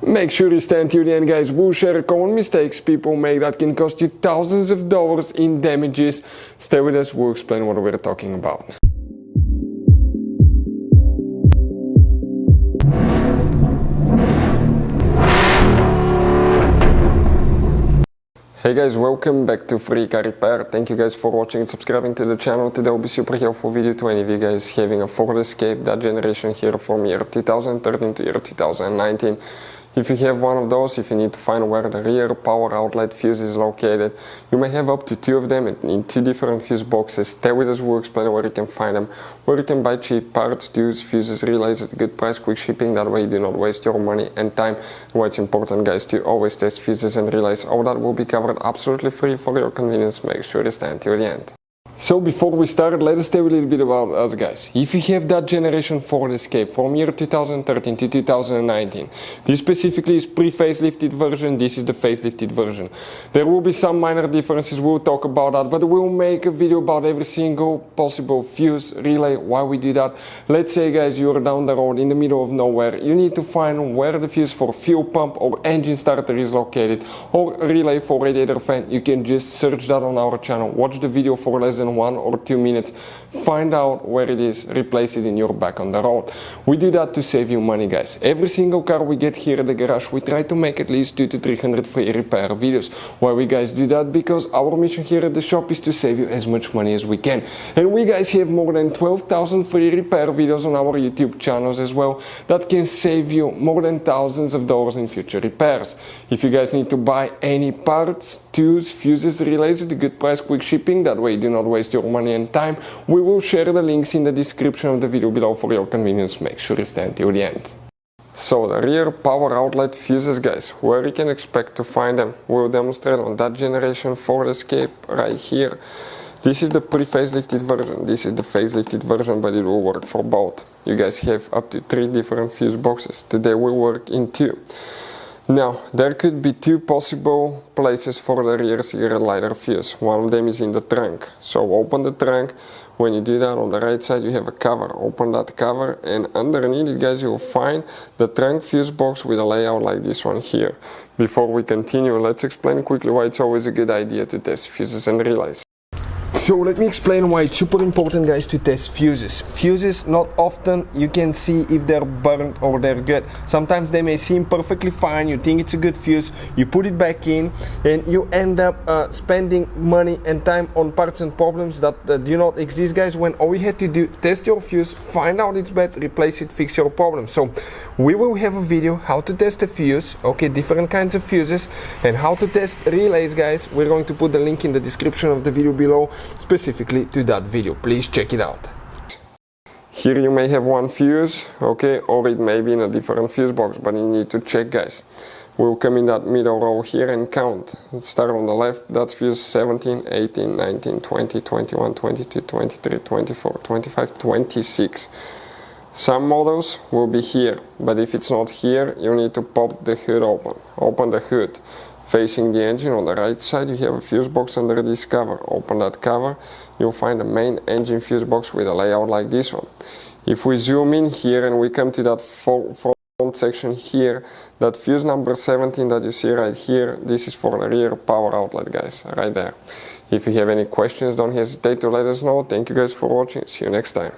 Make sure you stay until the end, guys. We'll share common mistakes people make that can cost you thousands of dollars in damages. Stay with us, we'll explain what we're talking about. Hey guys, welcome back to Free Car Repair. Thank you guys for watching and subscribing to the channel. Today will be super helpful video to any of you guys having a Ford Escape, that generation here from year 2013 to year 2019. If you have one of those, if you need to find where the rear power outlet fuse is located, you may have up to 2 of them in 2 different fuse boxes. Stay with us, we'll explain where you can find them, where you can buy cheap parts, tools, fuses, relays at a good price, quick shipping, that way you do not waste your money and time. And why it's important, guys, to always test fuses and relays. All that will be covered absolutely free for your convenience. Make sure you stay until the end. So before we start, let us tell you a little bit about us, guys. If you have that generation Ford Escape from year 2013 to 2019, this specifically is pre-facelifted version, this is the facelifted version. There will be some minor differences, we'll talk about that, but we'll make a video about every single possible fuse, relay, why we do that. Let's say, guys, you're down the road in the middle of nowhere, you need to find where the fuse for fuel pump or engine starter is located, or relay for radiator fan. You can just search that on our channel, watch the video for less than 1 or 2 minutes, find out where it is, replace it in your back on the road. We do that to save you money, guys. Every single car we get here at the garage, we try to make at least 200 to 300 free repair videos. Why we guys do that? Because our mission here at the shop is to save you as much money as we can. And we guys have more than 12,000 free repair videos on our YouTube channels as well that can save you more than thousands of dollars in future repairs. If you guys need to buy any parts, tools, fuses, relays at a good price, quick shipping, that way you do not waste your money and time, we will share the links in the description of the video below for your convenience. Make sure you stay until the end. So the rear power outlet fuses, guys, where you can expect to find them, we'll demonstrate on that generation Ford Escape right here. This is the pre-facelifted version, this is the facelifted version, but it will work for both. You guys have up to 3 different fuse boxes. Today we work in 2. Now, there could be 2 possible places for the rear cigarette lighter fuse. One of them is in the trunk. So open the trunk. When you do that, on the right side you have a cover. Open that cover, and underneath it, guys, you'll find the trunk fuse box with a layout like this one here. Before we continue, let's explain quickly why it's always a good idea to test fuses and relays. So let me explain why it's super important, guys, to test fuses. Fuses, not often you can see if they're burnt or they're good. Sometimes they may seem perfectly fine, you think it's a good fuse, you put it back in, and you end up spending money and time on parts and problems that do not exist, guys, when all you had to do, test your fuse, find out it's bad, replace it, fix your problem. So we will have a video how to test a fuse, okay, different kinds of fuses, and how to test relays, guys. We're going to put the link in the description of the video below, specifically to that video. Please check it out. Here you may have one fuse, okay, or it may be in a different fuse box, but you need to check, guys. We'll come in that middle row here and count. Let's start on the left, that's fuse 17, 18, 19, 20, 21, 22, 23, 24, 25, 26. Some models will be here, but if it's not here, you need to pop the hood open. Open the hood. Facing the engine on the right side, you have a fuse box under this cover. Open that cover, you'll find the main engine fuse box with a layout like this one. If we zoom in here and we come to that front section here, that fuse number 17 that you see right here, this is for the rear power outlet, guys, right there. If you have any questions, don't hesitate to let us know. Thank you guys for watching. See you next time.